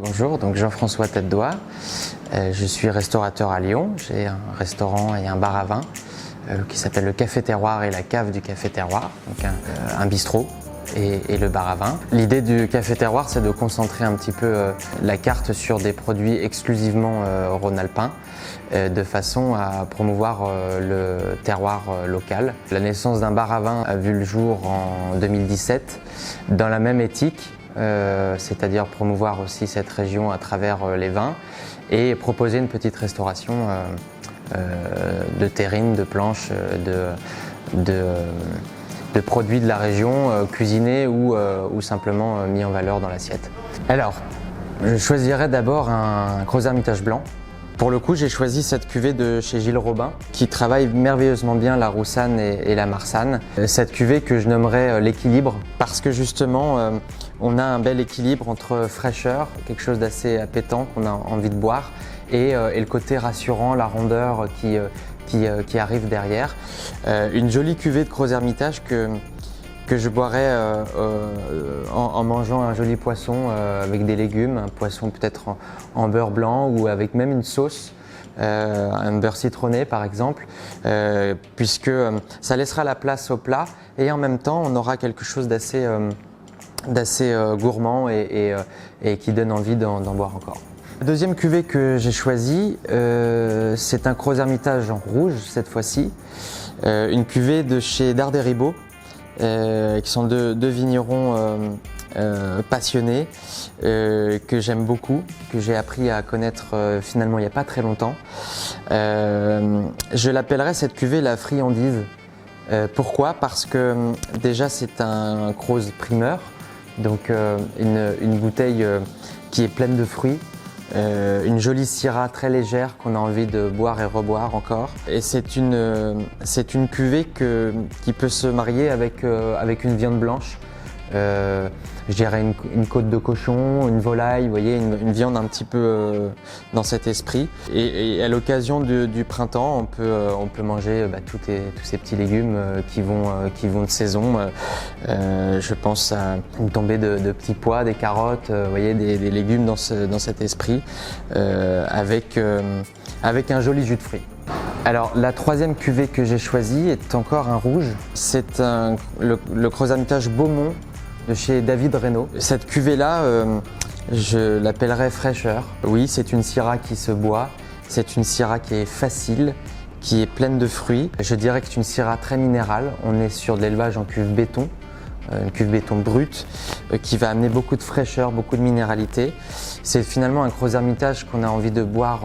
Bonjour, donc Jean-François Tête-Doigt. Je suis restaurateur à Lyon. J'ai un restaurant et un bar à vin qui s'appelle le Café Terroir et la cave du Café Terroir, donc un bistrot et le bar à vin. L'idée du Café Terroir, c'est de concentrer un petit peu la carte sur des produits exclusivement rhône-alpins, de façon à promouvoir le terroir local. La naissance d'un bar à vin a vu le jour en 2017 dans la même éthique, c'est-à-dire promouvoir aussi cette région à travers les vins et proposer une petite restauration de terrines, de planches, de produits de la région, cuisinés ou simplement mis en valeur dans l'assiette. Alors, je choisirais d'abord un Gros Hermitage blanc. Pour le coup, j'ai choisi cette cuvée de chez Gilles Robin qui travaille merveilleusement bien la Roussanne et la Marsanne. Cette cuvée que je nommerais l'équilibre parce que justement, on a un bel équilibre entre fraîcheur, quelque chose d'assez appétant qu'on a envie de boire, et le côté rassurant, la rondeur qui arrive derrière. Une jolie cuvée de Gros Hermitage que je boirais en mangeant un joli poisson avec des légumes, un poisson peut-être en beurre blanc ou avec même une sauce, un beurre citronné par exemple, puisque ça laissera la place au plat et en même temps on aura quelque chose d'assez gourmand et qui donne envie d'en boire encore. La deuxième cuvée que j'ai choisie, c'est un Gros Hermitage en rouge cette fois-ci, une cuvée de chez Dard et Ribot, qui sont deux vignerons passionnés, que j'aime beaucoup, que j'ai appris à connaître finalement il n'y a pas très longtemps. Je l'appellerais cette cuvée la friandise. Pourquoi? Parce que déjà c'est un Gros primeur, donc une bouteille qui est pleine de fruits. Une jolie syrah très légère qu'on a envie de boire et reboire encore. Et c'est une cuvée qui peut se marier avec une viande blanche. Je dirais une côte de cochon, une volaille, vous voyez, une viande un petit peu dans cet esprit. Et à l'occasion du printemps, on peut manger tous ces petits légumes qui vont de saison. Je pense à une tombée de petits pois, des carottes, vous voyez, des légumes dans cet esprit, avec un joli jus de fruits. Alors la troisième cuvée que j'ai choisie est encore un rouge. C'est le Gros Hermitage Beaumont de chez David Reynaud. Cette cuvée-là, je l'appellerais fraîcheur. Oui, c'est une syrah qui se boit, c'est une syrah qui est facile, qui est pleine de fruits. Je dirais que c'est une syrah très minérale. On est sur de l'élevage en cuve béton, une cuve béton brute, qui va amener beaucoup de fraîcheur, beaucoup de minéralité. C'est finalement un Gros Hermitage qu'on a envie de boire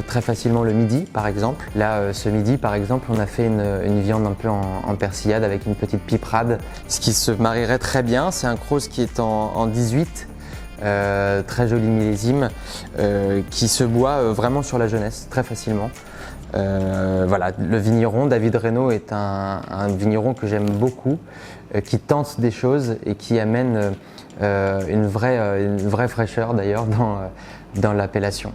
très facilement le midi par exemple. Là ce midi par exemple on a fait une viande un peu en persillade avec une petite piperade, ce qui se marierait très bien. C'est un Gros qui est en 18, très joli millésime, qui se boit vraiment sur la jeunesse très facilement. Voilà, le vigneron David Reynaud est un vigneron que j'aime beaucoup, qui tente des choses et qui amène une vraie fraîcheur d'ailleurs dans l'appellation.